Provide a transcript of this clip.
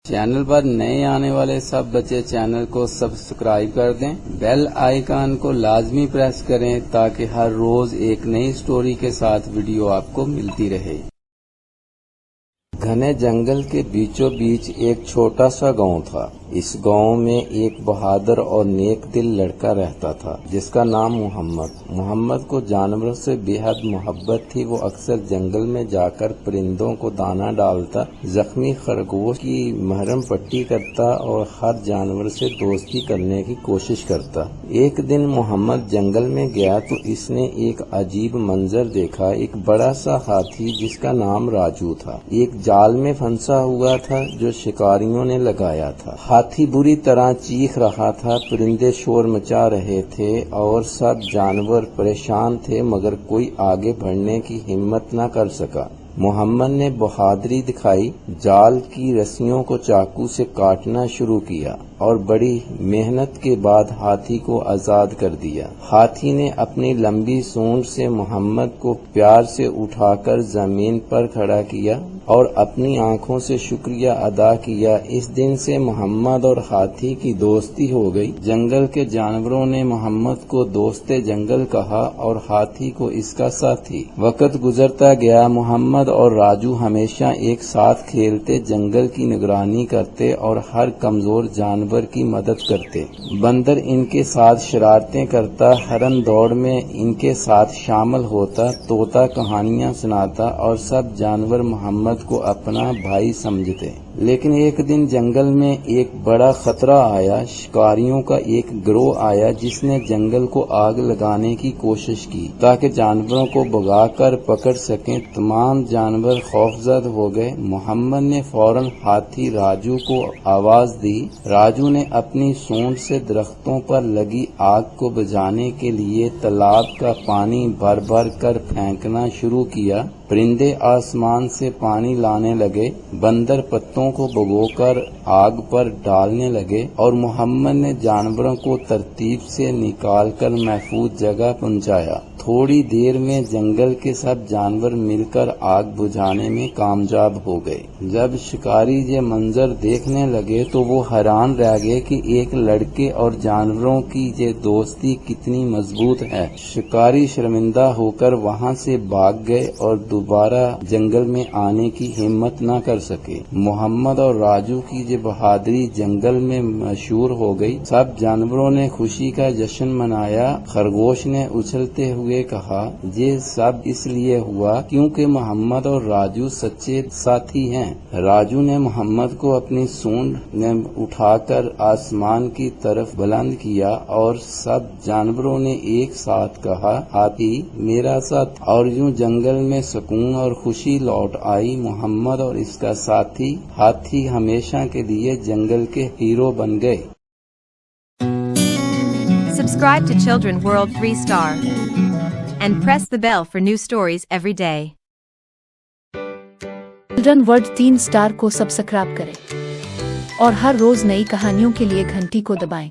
Channel پر نئے آنے والے سب بچے چینل کو سبسکرائب کر دیں، بیل آئیکن کو لازمی پریس کریں تاکہ ہر روز ایک نئی سٹوری کے ساتھ ویڈیو آپ کو ملتی رہے۔ گھنے جنگل کے بیچوں بیچ ایک چھوٹا سا گاؤں تھا۔ اس گاؤں میں ایک بہادر اور نیک دل لڑکا رہتا تھا جس کا نام محمد کو جانوروں سے بے حد محبت تھی۔ وہ اکثر جنگل میں جا کر پرندوں کو دانہ ڈالتا، زخمی خرگوش کی مرہم پٹی کرتا اور ہر جانور سے دوستی کرنے کی کوشش کرتا۔ ایک دن محمد جنگل میں گیا تو اس نے ایک عجیب منظر دیکھا۔ ایک بڑا سا ہاتھی جس کا نام راجو تھا ایک جال میں پھنسا ہوا تھا جو شکاریوں نے لگایا تھا۔ ہاتھی بری طرح چیخ رہا تھا، پرندے شور مچا رہے تھے اور سب جانور پریشان تھے، مگر کوئی آگے بڑھنے کی ہمت نہ کر سکا۔ محمد نے بہادری دکھائی، جال کی رسیوں کو چاقو سے کاٹنا شروع کیا اور بڑی محنت کے بعد ہاتھی کو آزاد کر دیا۔ ہاتھی نے اپنی لمبی سونڈ سے محمد کو پیار سے اٹھا کر زمین پر کھڑا کیا اور اپنی آنکھوں سے شکریہ ادا کیا۔ اس دن سے محمد اور ہاتھی کی دوستی ہو گئی۔ جنگل کے جانوروں نے محمد کو دوست جنگل کہا اور ہاتھی کو اس کا ساتھی۔ وقت گزرتا گیا، محمد اور راجو ہمیشہ ایک ساتھ کھیلتے، جنگل کی نگرانی کرتے اور ہر کمزور جانور کی مدد کرتے۔ بندر ان کے ساتھ شرارتیں کرتا، ہرن دوڑ میں ان کے ساتھ شامل ہوتا، طوطا کہانیاں سناتا اور سب جانور محمد کو اپنا بھائی سمجھتے۔ لیکن ایک دن جنگل میں ایک بڑا خطرہ آیا۔ شکاریوں کا ایک گروہ آیا جس نے جنگل کو آگ لگانے کی کوشش کی تاکہ جانوروں کو بھگا کر پکڑ سکیں۔ تمام جانور خوفزدہ ہو گئے۔ محمد نے فوراً ہاتھی راجو کو آواز دی۔ راجو نے اپنی سونڈ سے درختوں پر لگی آگ کو بجھانے کے لیے تالاب کا پانی بھر بھر کر پھینکنا شروع کیا۔ پرندے آسمان سے پانی لانے لگے، بندر پتوں کو بھگو کر آگ پر ڈالنے لگے اور محمد نے جانوروں کو ترتیب سے نکال کر محفوظ جگہ پہنچایا۔ تھوڑی دیر میں جنگل کے سب جانور مل کر آگ بجھانے میں کامیاب ہو گئے۔ جب شکاری یہ منظر دیکھنے لگے تو وہ حیران رہ گئے کہ ایک لڑکے اور جانوروں کی یہ دوستی کتنی مضبوط ہے۔ شکاری شرمندہ ہو کر وہاں سے بھاگ گئے اور دوبارہ جنگل میں آنے کی ہمت نہ کر سکے۔ محمد اور راجو کی یہ بہادری جنگل میں مشہور ہو گئی۔ سب جانوروں نے خوشی کا جشن منایا۔ خرگوش نے اچھلتے ہوئے کہا، یہ سب اس لیے ہوا کیونکہ محمد اور راجو سچے ساتھی ہیں۔ راجو نے محمد کو اپنی سونڈ میں اٹھا کر آسمان کی طرف بلند کیا اور سب جانوروں نے ایک ساتھ کہا، ہاتھی میرا ساتھ، اور یوں جنگل میں سکون اور خوشی لوٹ آئی۔ محمد اور اس کا ساتھی ہاتھی ہمیشہ کے لیے جنگل کے ہیرو بن گئے۔ Subscribe to Children World 3 Star and press the bell for new stories every day. Children world 3 star کو سبسکرائب کریں اور ہر روز نئی کہانیوں کے لیے گھنٹی کو دبائیں۔